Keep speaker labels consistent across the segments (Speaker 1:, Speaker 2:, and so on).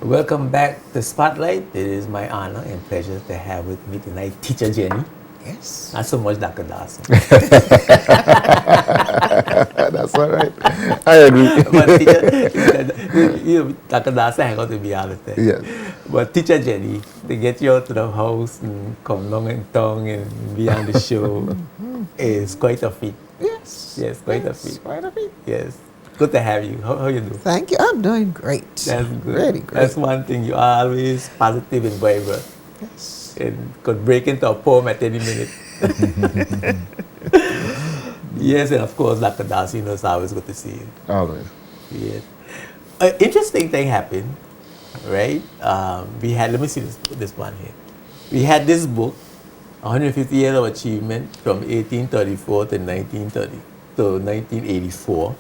Speaker 1: Welcome back to Spotlight. It is my honor and pleasure to have with me tonight Teacher Jenny.
Speaker 2: Yes.
Speaker 1: Not so much Dr. Dawson.
Speaker 2: That's all right. I agree.
Speaker 1: But Dr. Dawson hang out to be all the time.
Speaker 2: Yes.
Speaker 1: But Teacher Jenny, to get you out to the house and come long and tongue and be on the show is quite a feat.
Speaker 2: Yes.
Speaker 1: Yes, quite a feat.
Speaker 2: Quite a feat.
Speaker 1: Yes. Good to have you. How you do?
Speaker 2: Thank you. I'm doing great.
Speaker 1: That's good.
Speaker 2: Really great.
Speaker 1: That's one thing. You are always positive and vibrant.
Speaker 2: Yes.
Speaker 1: And could break into a poem at any minute. Yes, and of course, Dr. Darcy, it's always good to see you.
Speaker 2: Always.
Speaker 1: Yes. An interesting thing happened, right? We had, let me see this one here. We had this book, 150 Years of Achievement from 1834 to 1984.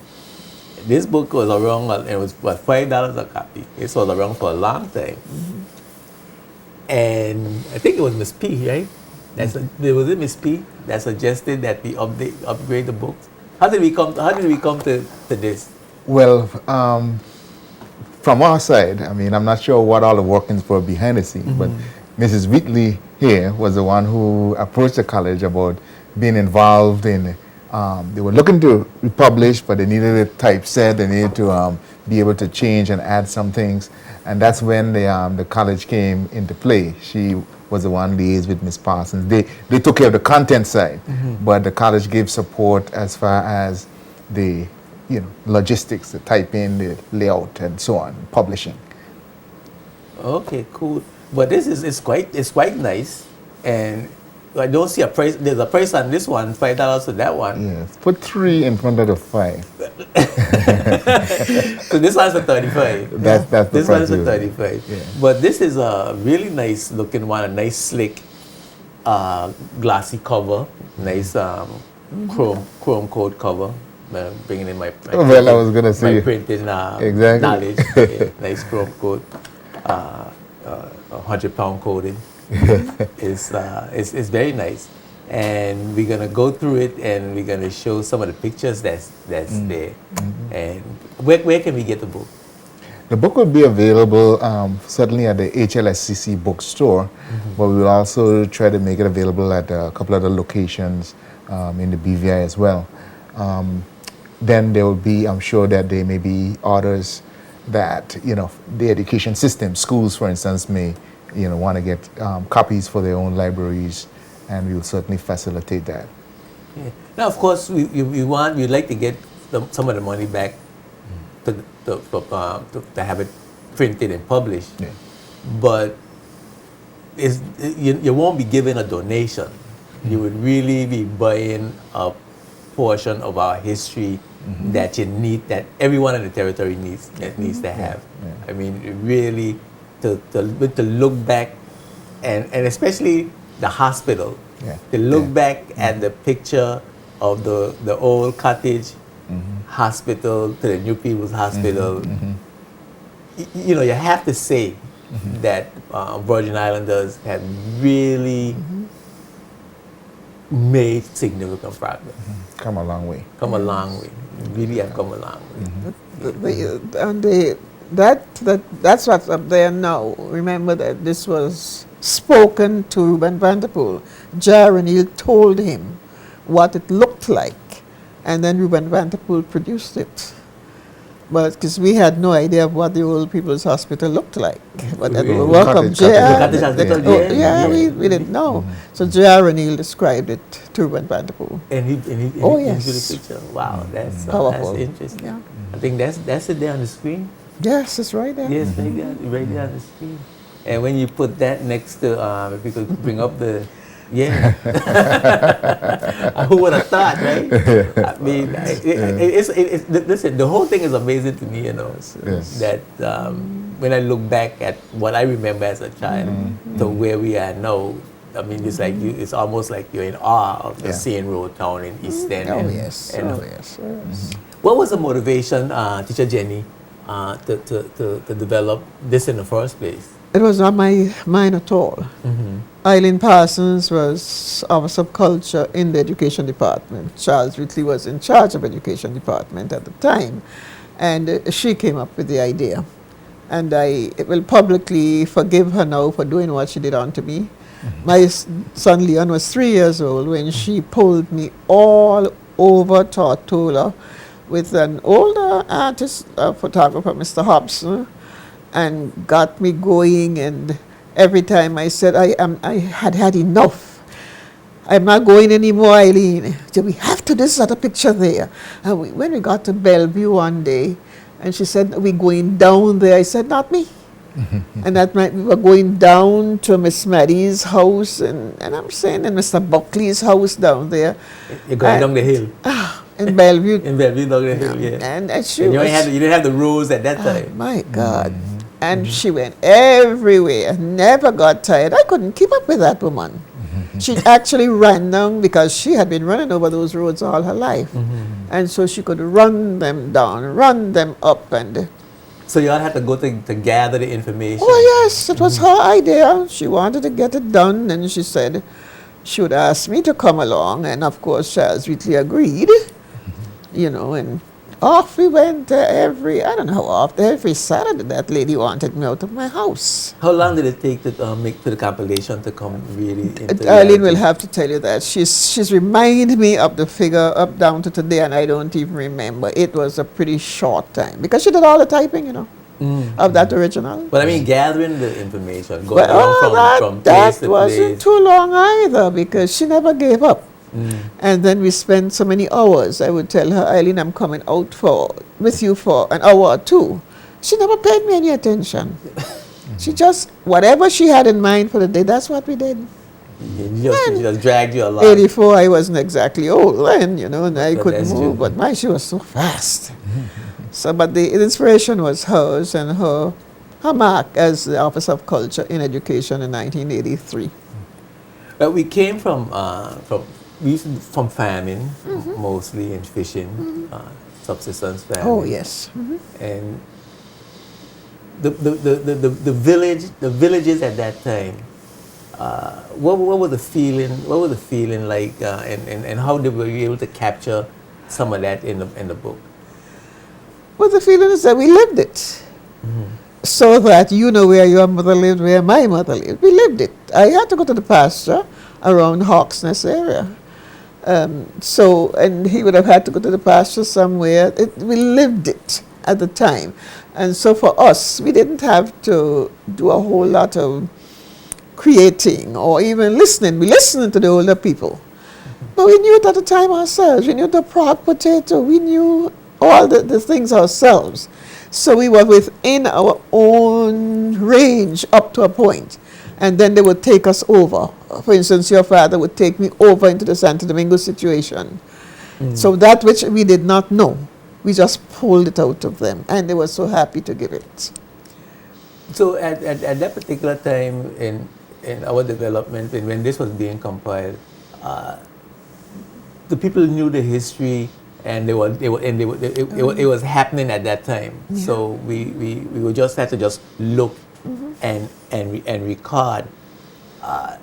Speaker 1: This book was around, and it was what, $5 a copy. It was around for a long time. Mm-hmm. And I think it was Miss P, right? Was it Miss P that suggested that we upgrade the books? How did we come to this?
Speaker 2: Well, from our side, I mean, I'm not sure what all the workings were behind the scenes, but Mrs. Wheatley here was the one who approached the college about being involved in. They were looking to republish, but they needed it typeset. They needed to be able to change and add some things, and that's when the college came into play. She was the one liaised with Miss Parsons. They took care of the content side, but the college gave support as far as the logistics, the typing, the layout, and so on, publishing.
Speaker 1: Okay, cool. But this is quite nice, and I don't see a price. There's a price on this one, $5 to that one.
Speaker 2: Yes, put 3 in front of the 5.
Speaker 1: So this one's for 35.
Speaker 2: That's the
Speaker 1: this
Speaker 2: price.
Speaker 1: One's for 35.
Speaker 2: Yeah.
Speaker 1: But this is a really nice looking one, a nice slick, glossy cover, nice chrome code cover. Bringing in my
Speaker 2: well, I was gonna say
Speaker 1: my printing
Speaker 2: exactly.
Speaker 1: knowledge. Yeah, nice chrome code, 100-pound coating. It's very nice, and we're gonna go through it, and we're gonna show some of the pictures that's there. And where can we get the book?
Speaker 2: The book will be available certainly at the HLSCC bookstore, but we will also try to make it available at a couple other locations in the BVI as well. Then there will be, I'm sure that there may be orders that the education system, schools for instance, may want to get copies for their own libraries, and we will certainly facilitate that.
Speaker 1: Yeah. Now, of course, we'd like to get some of the money back to have it printed and published.
Speaker 2: Yeah.
Speaker 1: But you won't be given a donation. You would really be buying a portion of our history that that everyone in the territory needs to have.
Speaker 2: Yeah.
Speaker 1: I mean, really. To look back, and especially the hospital, to look back at the picture of the old cottage hospital to the New People's Hospital. You have to say that Virgin Islanders have really made significant progress.
Speaker 2: Come a long way.
Speaker 1: Come a long way. Really have come a long way.
Speaker 3: That's what's up there now. Remember that this was spoken to Ruben Vanderpool. Janaury told him what it looked like, and then Ruben Vanderpool produced it. But because we had no idea of what the Old People's Hospital looked like. But that the work of Janaury, we didn't know. So Janaury described it to Ruben Vanderpool.
Speaker 1: And he
Speaker 3: yes.
Speaker 1: drew the picture. Wow, that's interesting.
Speaker 3: Yeah.
Speaker 1: I think that's it there on the screen.
Speaker 3: Yes, it's right there.
Speaker 1: Yes, right there on the screen. And when you put that next to, if you could bring up the, who would have thought, right? I mean, listen, the whole thing is amazing to me, that when I look back at what I remember as a child to where we are now, I mean, it's like it's almost like you're in awe of the Seine Road town in East End.
Speaker 3: Yes.
Speaker 1: What was the motivation, Teacher Jenny, to develop this in the first place?
Speaker 3: It was not my mind at all. Eileen Parsons was our subculture in the education department. Charles Whitley was in charge of education department at the time, and she came up with the idea. And I will publicly forgive her now for doing what she did unto me. My son Leon was 3 years old when she pulled me all over Tortola with an older artist, photographer, Mr. Hobson, and got me going. And every time I said I had had enough. I'm not going anymore, Eileen. So we have to, this other picture there. And when we got to Bellevue one day, and she said, we're going down there. I said, not me. And that night we were going down to Miss Maddie's house, and I'm saying in Mr. Buckley's house down there.
Speaker 1: You're going down the hill.
Speaker 3: In Bellevue.
Speaker 1: In Bellevue, down the hill, yeah.
Speaker 3: And she
Speaker 1: and you,
Speaker 3: was,
Speaker 1: didn't have the rules at that time.
Speaker 3: my God. And she went everywhere, never got tired. I couldn't keep up with that woman. She actually ran down because she had been running over those roads all her life. And so she could run them down, run them up. And
Speaker 1: so you all had to go to gather the information.
Speaker 3: oh, yes, it was her idea. She wanted to get it done, and she said she would ask me to come along. And of course, Charles Wheatley agreed, you know, and off we went every, I don't know how often, every Saturday that lady wanted me out of my house.
Speaker 1: How long did it take to make to the compilation to come really into
Speaker 3: Eileen will have to tell you that. She's reminded me of the figure up down to today, and I don't even remember. It was a pretty short time because she did all the typing, you know, of that original.
Speaker 1: But I mean, gathering the information, going
Speaker 3: Well,
Speaker 1: around from place
Speaker 3: that
Speaker 1: to
Speaker 3: wasn't
Speaker 1: place.
Speaker 3: too long either because she never gave up. And then we spent so many hours. I would tell her, Eileen, I'm coming out with you for an hour or two. She never paid me any attention. She just, whatever she had in mind for the day, that's what we did.
Speaker 1: She just dragged you along.
Speaker 3: 84, I wasn't exactly old then, you know, and I
Speaker 1: But
Speaker 3: couldn't
Speaker 1: that's
Speaker 3: move,
Speaker 1: true.
Speaker 3: but she was so fast. So, but the inspiration was hers and her mark as the Officer of Culture in Education in 1983.
Speaker 1: But we came from farming mostly and fishing, subsistence farming.
Speaker 3: Oh, yes.
Speaker 1: And the villages at that time. What was the feeling? What was the feeling like? And how were you able to capture some of that in the book?
Speaker 3: Well, the feeling is that we lived it. So that you know where your mother lived, where my mother lived. We lived it. I had to go to the pasture around Hawksness area. And he would have had to go to the pasture somewhere. We lived it at the time. And so for us, we didn't have to do a whole lot of creating or even listening. We listened to the older people. But we knew it at the time ourselves. We knew the prague potato. We knew all the things ourselves. So we were within our own range up to a point. And then they would take us over. For instance, your father would take me over into the Santo Domingo situation. So that which we did not know, we just pulled it out of them. And they were so happy to give it.
Speaker 1: So at that particular time in our development, and when this was being compiled, the people knew the history, and it was happening at that time.
Speaker 3: Yeah.
Speaker 1: So we would just have to just look and record. I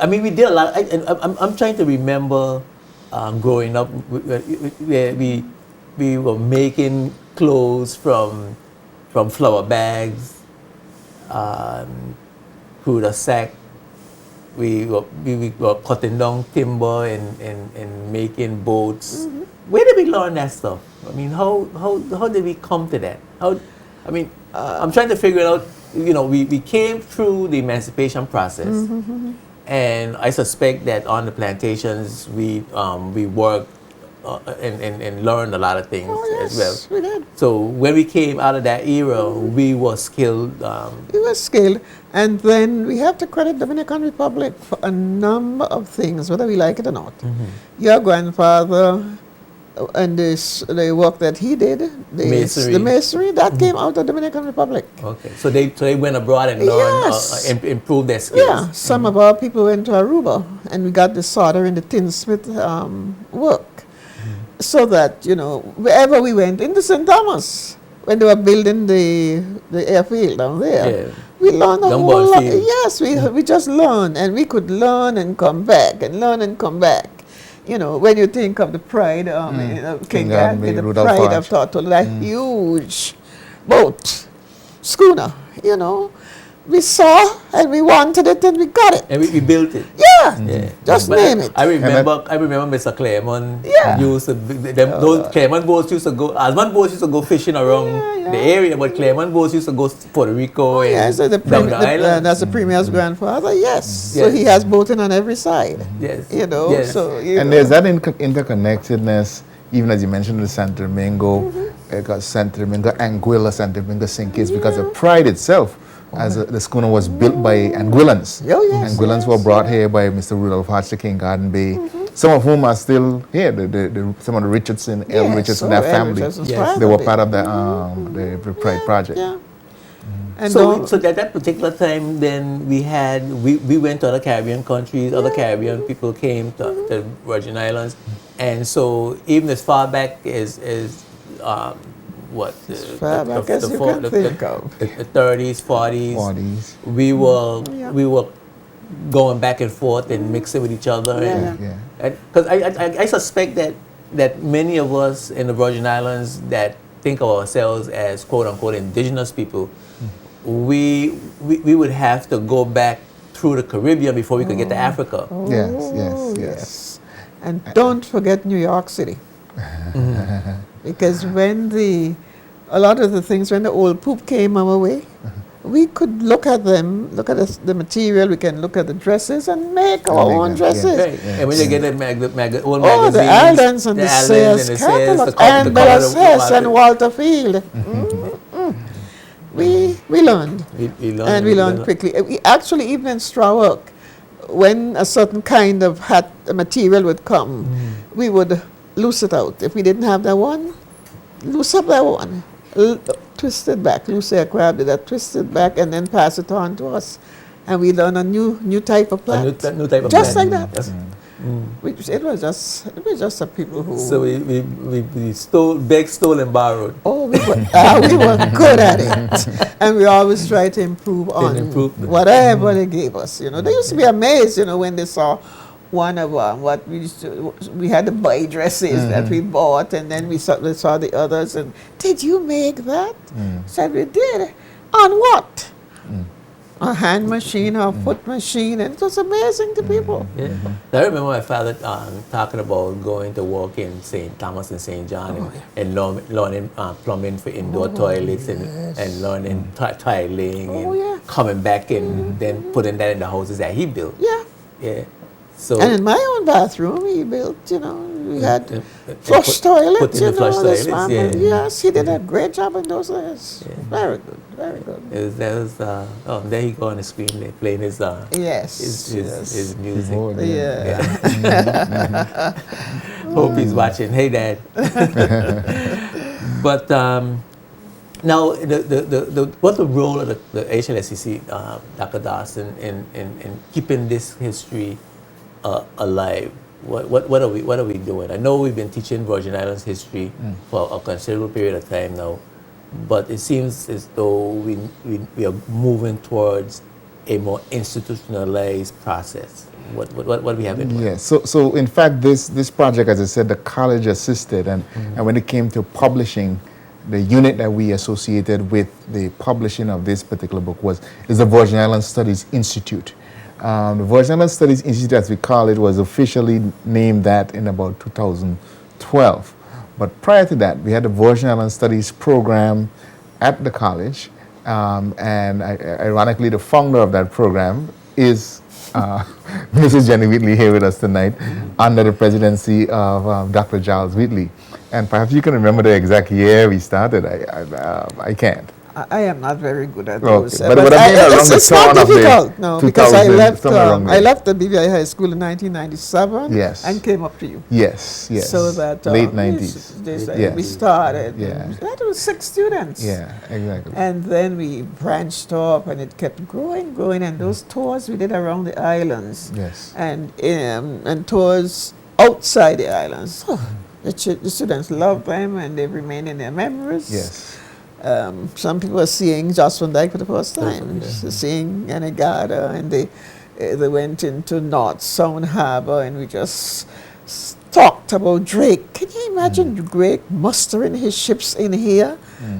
Speaker 1: mean, we did a lot. I'm trying to remember growing up where we were making clothes from flour bags, cruder sack. We were cutting down timber and making boats. Where did we learn that stuff? I mean, how did we come to that? I'm trying to figure it out. You know, we came through the emancipation process, and I suspect that on the plantations we worked and learned a lot of things as well.
Speaker 3: We did.
Speaker 1: So when we came out of that era, we were skilled.
Speaker 3: We were skilled. And then we have to credit Dominican Republic for a number of things, whether we like it or not. Your grandfather and the work that he did, the masonry, that came out of Dominican Republic.
Speaker 1: Okay, so they went abroad and learned, improved their skills.
Speaker 3: Yeah, some of our people went to Aruba, and we got the solder and the tinsmith work. So that, you know, wherever we went, into St. Thomas, when they were building the airfield down there, we learned a whole lot. Yes, we just learned, and we could learn and come back, and learn and come back. You know, when you think of the pride, King Gandhi, the pride of Tortola, that huge boat, schooner, you know. We saw and we wanted it and we got it.
Speaker 1: And we built it.
Speaker 3: Yeah,
Speaker 1: Yeah.
Speaker 3: just
Speaker 1: But
Speaker 3: name it.
Speaker 1: I remember Mr. Claremont
Speaker 3: Yeah.
Speaker 1: used to, those Claremont boats used to go, Osmond boats used to go fishing around
Speaker 3: Yeah.
Speaker 1: the area, but Claremont boats used to go to Puerto Rico and
Speaker 3: Yeah, so
Speaker 1: down the island.
Speaker 3: that's the Premier's grandfather, yes. So
Speaker 1: Yes.
Speaker 3: he has boating on every side.
Speaker 1: Yes.
Speaker 3: You know,
Speaker 1: Yes.
Speaker 3: so
Speaker 2: And there's that interconnectedness, even as you mentioned the Santo Domingo, Santo Domingo Anguilla, Santo Domingo Cinques, because the Pride itself, the schooner was built by Anguillans.
Speaker 3: Oh, yes,
Speaker 2: Anguillans were brought here by Mr. Rudolph Hatch to King Garden Bay, some of whom are still here. Some of the Richardson, L.
Speaker 3: Yes,
Speaker 2: Richardson,
Speaker 3: oh,
Speaker 2: their
Speaker 3: L.
Speaker 2: family,
Speaker 3: Richardson's
Speaker 2: they were
Speaker 3: family.
Speaker 2: part of the Pride Project.
Speaker 3: Yeah. And
Speaker 1: So at that particular time, then we went to other Caribbean countries, other Caribbean people came to the Virgin Islands, and so even as far back as what
Speaker 3: far back as you can think of.
Speaker 1: the 30s, 40s,
Speaker 2: 40s.
Speaker 1: we were
Speaker 3: Yeah.
Speaker 1: we were going back and forth and mixing with each other,
Speaker 3: Yeah.
Speaker 1: because I suspect that many of us in the Virgin Islands that think of ourselves as quote unquote indigenous people, we would have to go back through the Caribbean before we could get to Africa.
Speaker 2: Yes.
Speaker 3: And don't forget New York City. Because when a lot of the things, when the old poop came our way, we could look at them, look at the material, we can look at the dresses and make our own dresses.
Speaker 1: Right. And when you get the old
Speaker 3: Oh,
Speaker 1: magazines,
Speaker 3: the Aldens and the Sayers catalog, and Bella Sayers and Walter Field. We learned.
Speaker 1: We learned.
Speaker 3: And we learned quickly. We actually, even in straw work, when a certain kind of hat material would come, we would loose it out. If we didn't have that one, loose up that one. Twist it back. Lucia Crab did that, twist it back, and then pass it on to us. And we learn a new type of plant.
Speaker 1: A new type of
Speaker 3: just
Speaker 1: plant.
Speaker 3: like that. It was just the people who.
Speaker 1: So we stole, begged, stole, and borrowed.
Speaker 3: Oh, we were good at it, and we always try to improve on whatever they gave us. You know, they used to be amazed. You know, when they saw one of what we had to buy dresses that we bought, and then we saw the others, and did you make that? Said we did. On what? A hand machine or a foot machine, and it was amazing to people.
Speaker 1: Yeah. I remember my father talking about going to work in St. Thomas and St. John and learning plumbing for indoor toilets and learning tiling and coming back and then putting that in the houses that he built.
Speaker 3: Yeah.
Speaker 1: Yeah. So
Speaker 3: And in my own bathroom, he built, we had flush toilets,
Speaker 1: put in the flush
Speaker 3: this
Speaker 1: toilets,
Speaker 3: family.
Speaker 1: yeah.
Speaker 3: Yes, he did a great job in those days. Very good, very good.
Speaker 1: there he go on the screen there, playing his his music.
Speaker 2: Keyboard,
Speaker 3: Yeah.
Speaker 1: Hope he's watching. Hey, Dad. But now, what's the role of the HLSCC, Dr. Dawson, in keeping this history alive? What are we doing? I know we've been teaching Virgin Islands history for a considerable period of time now, but it seems as though we are moving towards a more institutionalized process. What do we have in mind?
Speaker 2: Yes. So in fact, this project, as I said, the college assisted, and when it came to publishing, the unit that we associated with the publishing of this particular book is the Virgin Islands Studies Institute. The Virgin Islands Studies Institute, as we call it, was officially named that in about 2012. But prior to that, we had the Virgin Islands Studies program at the college, and ironically, the founder of that program is Mrs. Jenny Whitley here with us tonight, under the presidency of Dr. Giles Whitley. And perhaps you can remember the exact year we started. I can't.
Speaker 3: I am not very good at those.
Speaker 2: Okay. But I mean around the
Speaker 3: it's not
Speaker 2: turn of the
Speaker 3: difficult, no, because I
Speaker 2: 2000,
Speaker 3: left
Speaker 2: somewhere around there.
Speaker 3: I left the BVI High School in 1997
Speaker 2: Yes.
Speaker 3: and came up to you.
Speaker 2: Yes.
Speaker 3: So that
Speaker 2: late 90s.
Speaker 3: we started.
Speaker 2: Yeah.
Speaker 3: That was 6 students.
Speaker 2: Yeah, exactly.
Speaker 3: And then we branched off, and it kept growing, and those tours we did around the islands.
Speaker 2: Yes.
Speaker 3: And tours outside the islands. The students loved them, and they remain in their memories.
Speaker 2: Yes.
Speaker 3: Some people are seeing Jocelyn Dyke for the first time, seeing Anegada, and they went into North Sound Harbor, and we just talked about Drake. Can you imagine Drake mustering his ships in here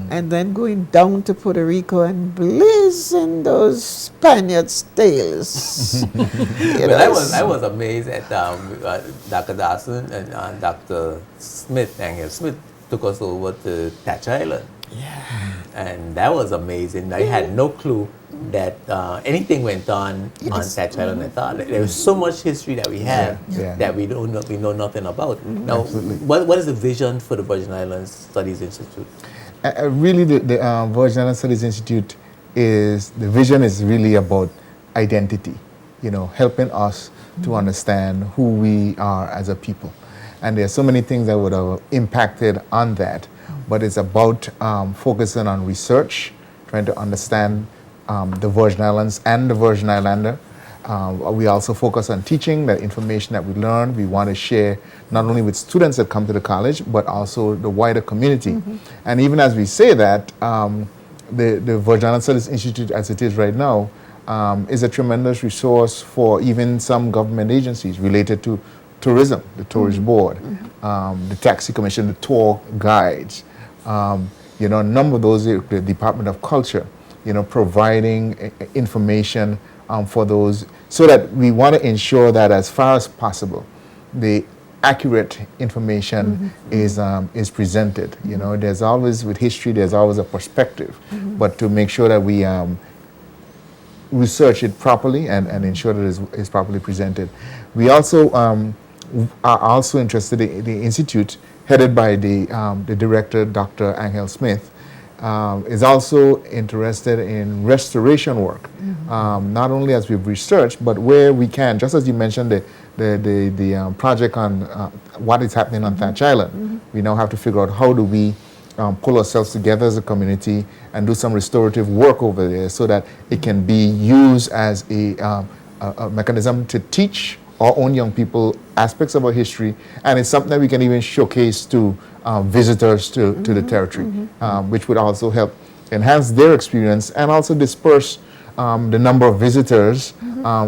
Speaker 3: and then going down to Puerto Rico and blazing those Spaniards' tails.
Speaker 1: I was amazed at Dr. Dawson and Dr. Smith. Angel Smith took us over to Thatcher Island.
Speaker 3: Yeah.
Speaker 1: And that was amazing. I had no clue that anything went on Thatcher Island at all. There was so much history that we have that we know nothing about. Now, what is the vision for the Virgin Islands Studies Institute?
Speaker 2: Really, the Virgin Islands Studies Institute the vision is really about identity, helping us to understand who we are as a people. And there are so many things that would have impacted on that, but it's about focusing on research, trying to understand the Virgin Islands and the Virgin Islander. We also focus on teaching, the information that we learn. We want to share not only with students that come to the college, but also the wider community. And even as we say that, the Virgin Islands Studies Institute, as it is right now, is a tremendous resource for even some government agencies related to tourism, the Tourist Board, the Taxi Commission, the tour guides, a number of those, the Department of Culture, providing information for those, so that we want to ensure that as far as possible, the accurate information is presented. There's always, with history, there's always a perspective, but to make sure that we research it properly and ensure that it's properly presented. We also are also interested in the institute, headed by the director, Dr. Angel Smith, is also interested in restoration work, not only as we've researched, but where we can, just as you mentioned the project on what is happening on Thatch Island. We now have to figure out how do we pull ourselves together as a community and do some restorative work over there so that it can be used as a mechanism to teach our own young people aspects of our history, and it's something that we can even showcase to visitors to the territory, which would also help enhance their experience and also disperse the number of visitors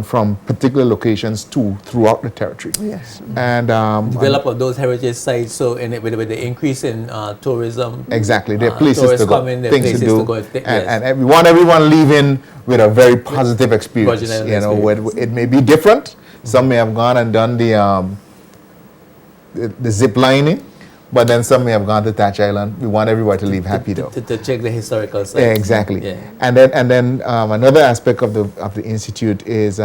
Speaker 2: from particular locations throughout the territory.
Speaker 3: Yes.
Speaker 2: And
Speaker 1: develop of those heritage sites. So, with the increase in tourism,
Speaker 2: exactly, there are places to go, things to do, and we want everyone leaving with a very positive experience. Where it may be different. Some may have gone and done the zip lining, but then some may have gone to Thatch Island. We want everybody to leave happy though.
Speaker 1: To check the historical sites.
Speaker 2: Yeah, exactly. Yeah. And then another aspect of the institute is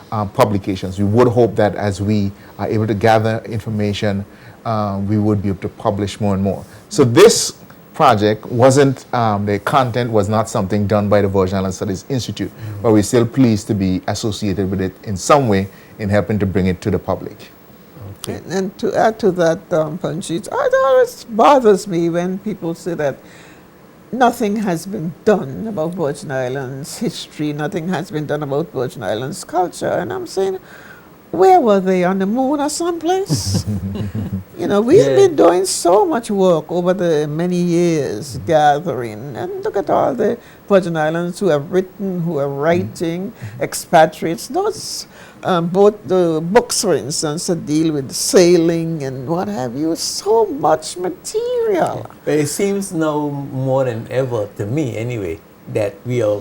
Speaker 2: publications. We would hope that as we are able to gather information, we would be able to publish more and more. So this project wasn't, the content was not something done by the Virgin Islands Studies Institute, but we're still pleased to be associated with it in some way in helping to bring it to the public.
Speaker 3: Okay. And to add to that, Panchit, it always bothers me when people say that nothing has been done about Virgin Islands history, nothing has been done about Virgin Islands culture, and I'm saying, where were they, on the moon or someplace? We've been doing so much work over the many years, gathering, and look at all the Virgin Islands who have written, who are writing, expatriates. Those, both the books, for instance, that deal with sailing and what have you, so much material.
Speaker 1: But it seems now more than ever, to me anyway, that we are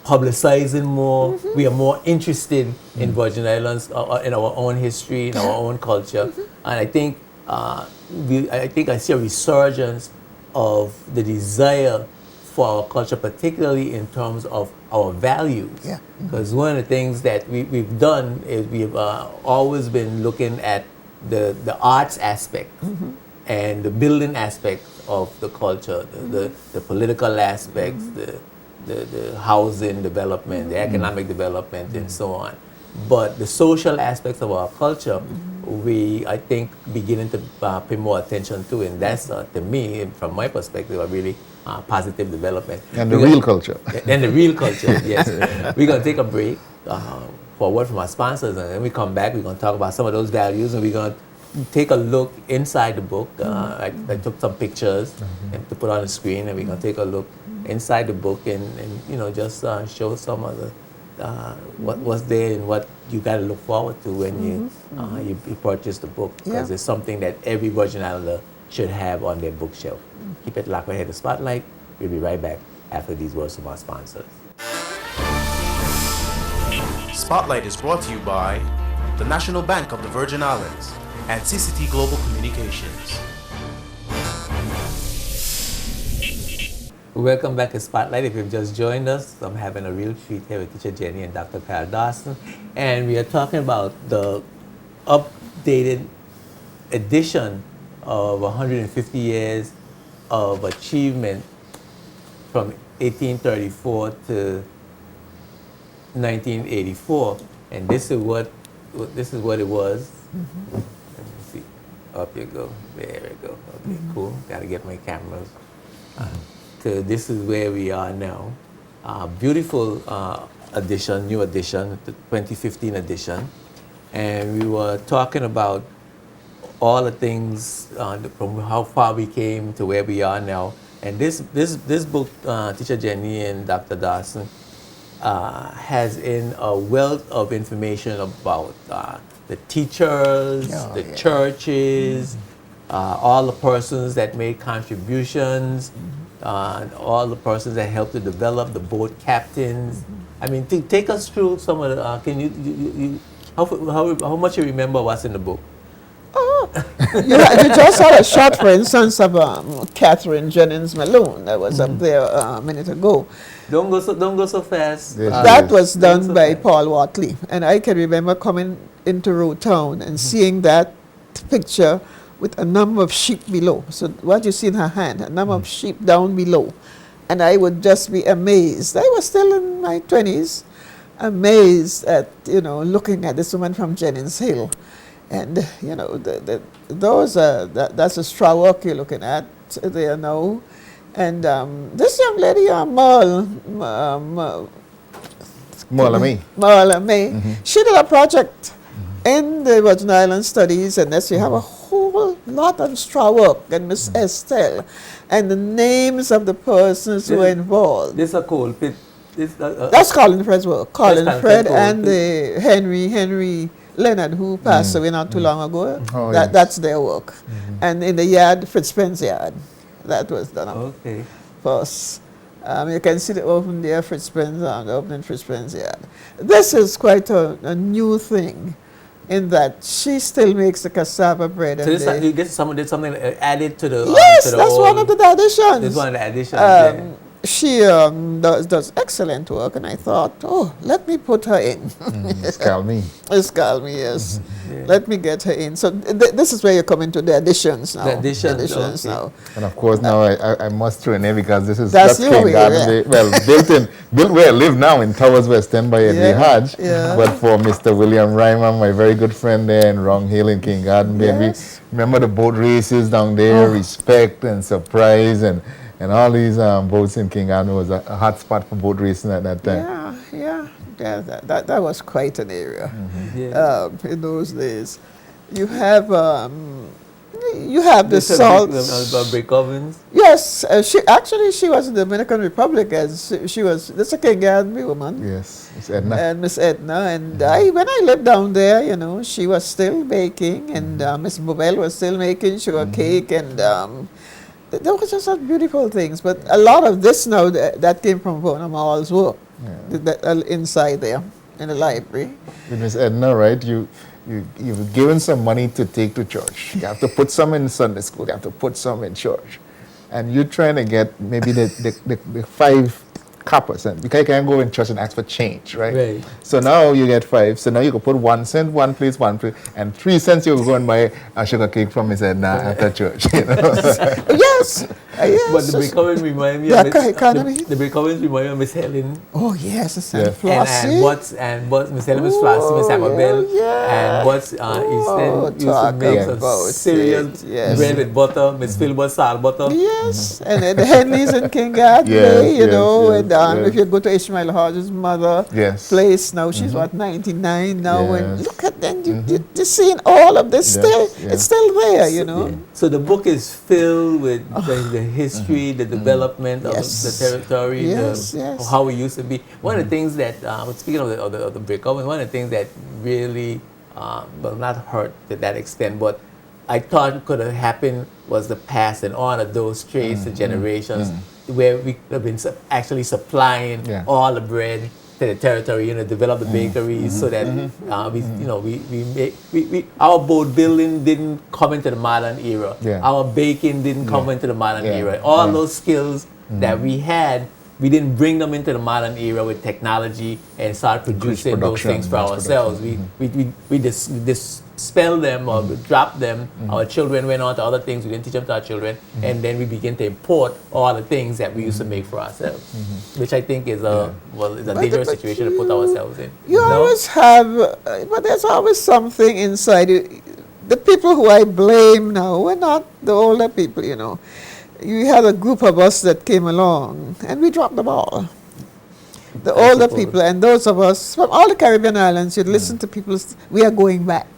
Speaker 1: publicizing more, we are more interested in Virgin Islands, in our own history, in our own culture, and I think I see a resurgence of the desire for our culture, particularly in terms of our values.
Speaker 3: Yeah.
Speaker 1: Because one of the things that we've done is we've always been looking at the arts aspect and the building aspect of the culture, the political aspects, the housing development, the economic development, and so on. But the social aspects of our culture, I think, beginning to pay more attention to, and that's, to me, from my perspective, a really positive development.
Speaker 2: And the real culture.
Speaker 1: And the real culture, yes. We're going to take a break for a word from our sponsors, and then we come back, we're going to talk about some of those values, and we're going to take a look inside the book. I took some pictures and to put on the screen, and we're going to take a look inside the book and just show some of the what's there and what you got to look forward to when you purchase the book, because it's something that every Virgin Islander should have on their bookshelf. Keep it locked right here to Spotlight. We'll be right back after these words from our sponsors.
Speaker 4: Spotlight is brought to you by the National Bank of the Virgin Islands and CCT Global Communications.
Speaker 1: Welcome back to Spotlight. If you've just joined us, I'm having a real treat here with Teacher Jenny and Dr. Carl Dawson. And we are talking about the updated edition of 150 years of achievement from 1834 to 1984. And this is what it was. Mm-hmm. Let me see. Up you go. There we go. Okay, mm-hmm. Cool. Got to get my cameras. So this is where we are now. Beautiful edition, new edition, the 2015 edition. And we were talking about all the things from how far we came to where we are now. And this book, Teacher Jenny and Dr. Dawson, has in a wealth of information about the teachers, churches, all the persons that made contributions, all the persons that helped to develop the boat captains. I mean, take us through some of the. Can you how much you remember what's in the book?
Speaker 3: Oh, you just had a shot, for instance, of Catherine Jennings Malone that was up there a minute ago.
Speaker 1: Don't go so fast.
Speaker 3: That was done by Paul Watley, and I can remember coming into Road Town and seeing that picture with a number of sheep below. So what you see in her hand, a number of sheep down below. And I would just be amazed. I was still in my 20s, amazed at, looking at this woman from Jennings Hill. And, that's a straw work you're looking at there now. And this young lady, Marla May, she did a project in the Virgin Islands Studies, and that's you have a whole lot of straw work, and Miss Estelle, and the names of the persons who were involved.
Speaker 1: This is a cold pit.
Speaker 3: That's Colin Fred's work. Colin Fred and the Henry Leonard, who passed away not too long ago. That's their work. And in the yard, Fitzpen's yard, that was done first. You can see the open there, Fitzpen's, the opening Fitzpen's yard. This is quite a new thing, in that she still makes the cassava bread.
Speaker 1: So you get something added to the.
Speaker 3: Yes,
Speaker 1: to the
Speaker 3: that's one of the additions.
Speaker 1: That's one of the additions.
Speaker 3: She does excellent work, and I thought, let me put her in.
Speaker 2: Scalmi,
Speaker 3: yes. Let me get her in. So this is where you come into the additions now.
Speaker 1: The additions now.
Speaker 2: And of course now I must throw in there because that's
Speaker 3: King Garden.
Speaker 2: Built where I live now in Towers West End by Edley Hodge. Yeah. But for Mr. William Ryman, my very good friend there in Wrong Hill in King Garden, we remember the boat races down there, Respect and Surprise and all these boats in King Garden was a hot spot for boat racing at that time.
Speaker 3: That was quite an area in those days. You have the salt.
Speaker 1: Brick ovens.
Speaker 3: Yes, she was in the Dominican Republic, as she was. That's a King Garden woman.
Speaker 2: Yes, Miss Edna.
Speaker 3: And Miss Edna, and when I lived down there, she was still baking, and Miss Bobel was still making sugar cake, and there were just such beautiful things. But a lot of this now that came from Vernon Mall's work inside there in the library.
Speaker 2: With Miss Edna, right? You've given some money to take to church. You have to put some in Sunday school. You have to put some in church, and you're trying to get maybe the 5 coppers, and because you can't go in church and ask for change, right? So now you get 5. So now you can put 1 cent, one place, and 3 cents you go and buy a sugar cake from Miss Edna after church.
Speaker 3: Yes.
Speaker 1: But the Brickowens remind me of Miss Helen.
Speaker 3: Oh yes, Flossie.
Speaker 1: And what's Miss Helen, Miss Flossie, Miss Amabel, and what's Easton used to make some serious bread with butter. Miss Philbert salt butter.
Speaker 3: Yes, and then the Henleys in King Garden, and if you go to Ishmael Hodges' mother place now, she's 99 now, and look at them, you're seeing all of this it's still there,
Speaker 1: So the book is filled with the history, the development of the territory, how we used to be. One of the things that, speaking of the brick oven, one of the things that really, not hurt to that extent, but I thought could have happened was the passing on of those trades to generations, where we have been actually supplying all the bread to the territory, develop the bakeries so that our boat building didn't come into the modern era. Our baking didn't come into the modern era. All those skills that we had, we didn't bring them into the modern era with technology and start producing those things for ourselves. We dispelled them or dropped them. Our children went on to other things. We didn't teach them to our children. And then we began to import all the things that we used to make for ourselves, which I think is a dangerous situation to put ourselves in.
Speaker 3: You always have, but there's always something inside you. The people who I blame now were not the older people, You had a group of us that came along, and we dropped the ball. The older people and those of us from all the Caribbean islands, you'd listen to people, we are going back.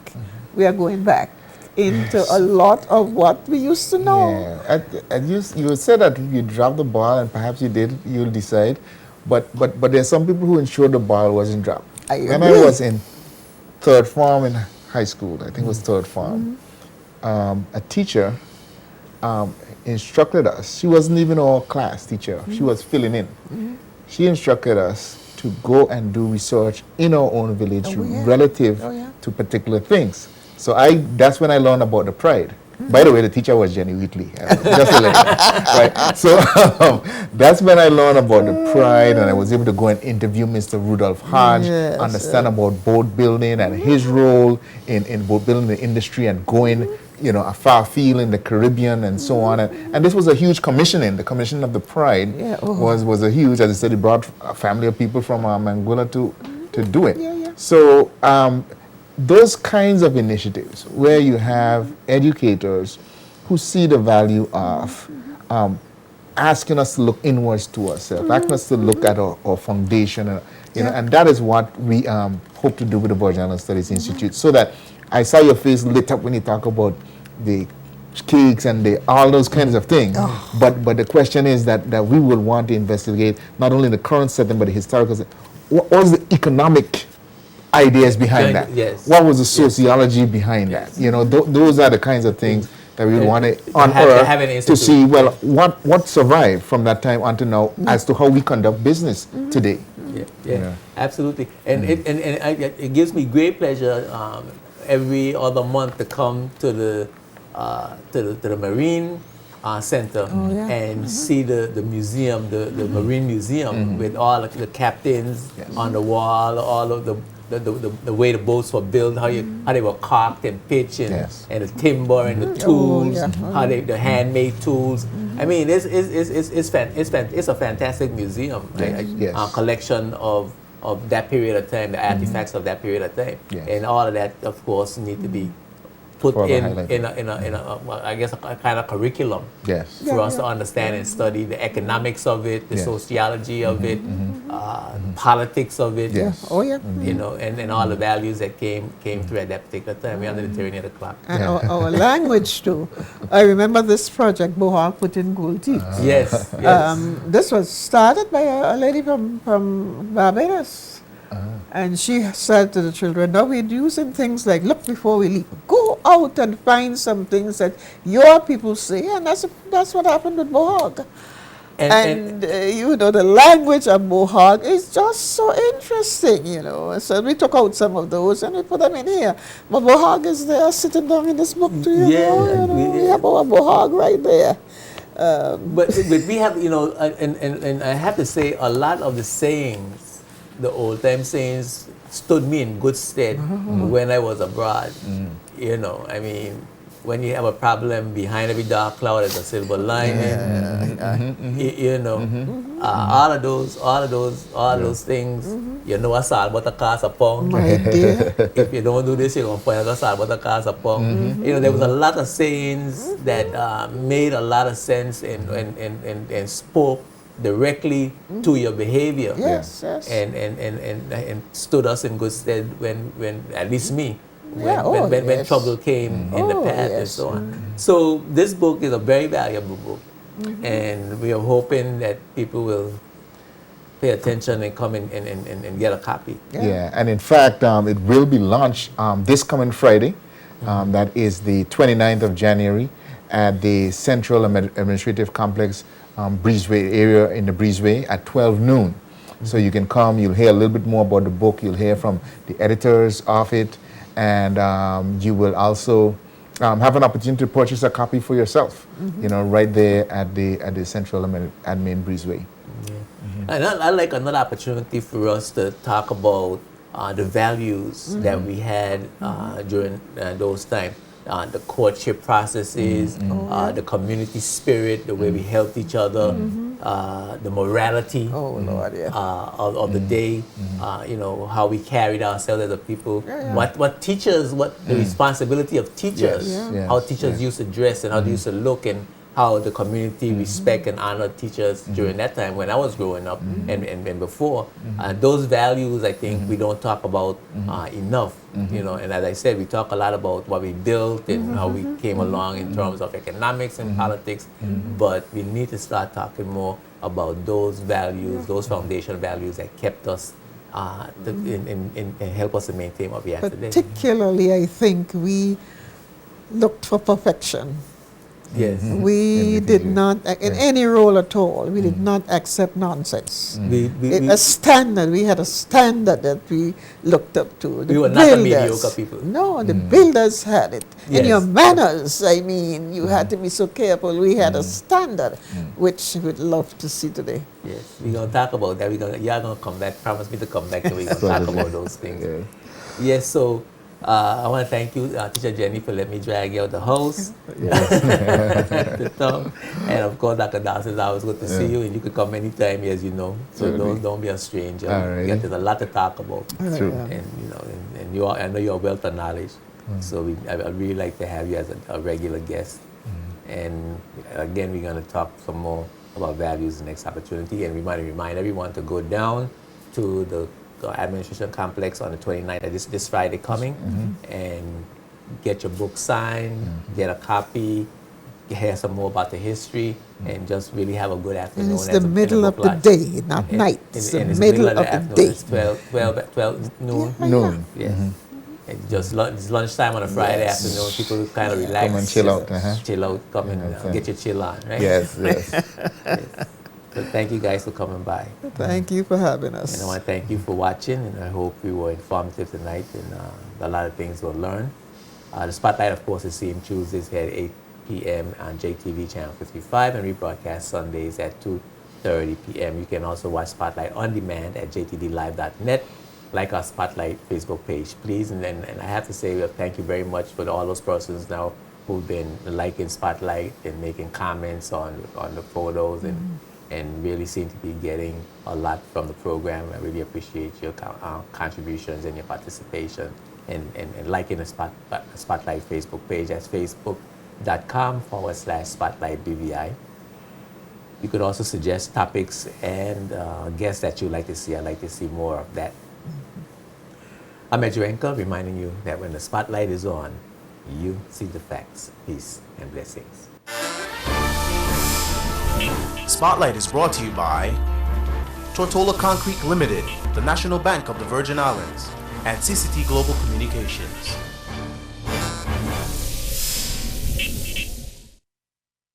Speaker 3: We are going back into a lot of what we used to know.
Speaker 2: Yeah. And you said that you dropped the ball, and perhaps you'll decide, but there's some people who ensured the ball wasn't dropped. When I was in third form in high school, I think it was third form, a teacher instructed us. She wasn't even our class teacher. She was filling in. She instructed us to go and do research in our own village relative to particular things. So that's when I learned about the pride. By the way, the teacher was Janaury, just to let you know, right? So that's when I learned about the pride, and I was able to go and interview Mr. Rudolph Hodge, understand about boat building and his role in boat building the industry and going a far field in the Caribbean and so on. And this was a huge commissioning. The commissioning of the Pride was a huge, as I said, it brought a family of people from Angola to do it. So those kinds of initiatives where you have educators who see the value of asking us to look inwards to ourselves, asking us to look at our foundation, and that is what we hope to do with the Virgin Islands Studies Institute, so that I saw your face lit up when you talk about the cakes and all those kinds of things. But the question is that we will want to investigate not only the current setting but the historical setting. What was the economic ideas behind that?
Speaker 1: Yes.
Speaker 2: What was the sociology behind that? Those are the kinds of things that we would want to unearth to see, well, what survived from that time until now as to how we conduct business today.
Speaker 1: Yeah, absolutely. And it gives me great pleasure every other month to come to the Marine Center and see the museum, the Marine Museum, with all the captains on the wall, all of the way the boats were built, how they were caulked and pitched, and the timber and the tools, how the handmade tools. I mean, it's a fantastic museum, a collection of that period of time, the artifacts of that period of time, and all of that, of course, need to be put in a kind of curriculum for us to understand and study the economics of it, the sociology of it, politics of it, and all the values that came through at that particular time. We're under the tyranny of the clock.
Speaker 3: And our language too. I remember this project Bohawk put in gold teeth.
Speaker 1: Yes.
Speaker 3: This was started by a lady from Barbados. And she said to the children, now we're using things like, look before we leave. Go out and find some things that your people say, and that's what happened with Bohawk. And the language of Bohawk is just so interesting, So we took out some of those and we put them in here. But Bohawk is there sitting down in this book too, we have our Bohawk right there.
Speaker 1: But we have, and I have to say, a lot of the sayings, the old time sayings, stood me in good stead when I was abroad. I mean, when you have a problem, behind every dark cloud is a silver lining. All of those things. A salt butter costs a pound.
Speaker 3: My dear.
Speaker 1: If you don't do this, you're gonna find a salt butter costs a pound. There was a lot of sayings that made a lot of sense and spoke directly to your behavior.
Speaker 3: Yes.
Speaker 1: And stood us in good stead when at least me. When trouble came in the path and so on. So this book is a very valuable book, and we are hoping that people will pay attention and come and get a copy.
Speaker 2: And in fact, it will be launched this coming Friday That is the 29th of January at the Central Administrative Complex Breezeway area in the Breezeway at 12 noon. So you can come, you'll hear a little bit more about the book, you'll hear from the editors of it, and you will also have an opportunity to purchase a copy for yourself, right there at the Central Admin Breezeway.
Speaker 1: And I like another opportunity for us to talk about the values that we had during those times. The courtship processes, the community spirit, the way we helped each other, the morality of the day, how we carried ourselves as a people, what teachers, the responsibility of teachers, how teachers used to dress and how they used to look, and how the community respect and honor teachers during that time when I was growing up and before. Those values, I think, we don't talk about enough. And as I said, we talk a lot about what we built and how we came along in terms of economics and politics, but we need to start talking more about those values, those foundational values that kept us and help us to maintain what we have today.
Speaker 3: Particularly, I think we looked for perfection.
Speaker 1: Yes.
Speaker 3: We did not, in any role at all, we did not accept nonsense. A standard, we had a standard that we looked up to.
Speaker 1: We were not a mediocre people.
Speaker 3: No, the builders had it. And your manners, I mean, you had to be so careful. We had a standard, which we'd love to see today.
Speaker 1: Yes, we're going to talk about that. You're going to come back. Promise me to come back and we're going to talk about those things. Yes, so I want to thank you, Teacher Jenny, for letting me drag you out the house. And of course, Dr. Dawson, it's always good to see you, and you can come anytime, as you know. So don't be a stranger. There's a lot to talk about.
Speaker 2: True.
Speaker 1: And I know you're a wealth of knowledge. So I'd really like to have you as a regular guest. And again, we're going to talk some more about values the next opportunity. And we want to remind everyone to go down to the administration complex on the 29th, this Friday coming, and get your book signed, get a copy, hear some more about the history, and just really have a good afternoon.
Speaker 3: And it's the middle of the day, not night. It's the middle of the day.
Speaker 1: It's 12 noon.
Speaker 2: Noon.
Speaker 1: Yes. And just it's lunchtime on a Friday afternoon. People kind of relax.
Speaker 2: Come and chill out.
Speaker 1: Chill out, come and get your chill on, right?
Speaker 2: Yes.
Speaker 1: So thank you guys for coming by.
Speaker 3: Thank you for having us.
Speaker 1: And I want to thank you for watching, and I hope we were informative tonight, and a lot of things were learned. The Spotlight, of course, is seen Tuesdays here at 8 p.m. on JTV Channel 55 and rebroadcast Sundays at 2:30 p.m. You can also watch Spotlight on demand at jtdlive.net. Like our Spotlight Facebook page, please. And I have to say, thank you very much for all those persons now who've been liking Spotlight and making comments on the photos and really seem to be getting a lot from the program. I really appreciate your contributions and your participation and liking the Spotlight Facebook page. That's facebook.com/SpotlightBVI. You could also suggest topics and guests that you'd like to see. I'd like to see more of that. I'm Ed Jurenka, reminding you that when the spotlight is on, you see the facts. Peace and blessings.
Speaker 4: Spotlight is brought to you by Tortola Concrete Limited, the National Bank of the Virgin Islands, and CCT Global Communications.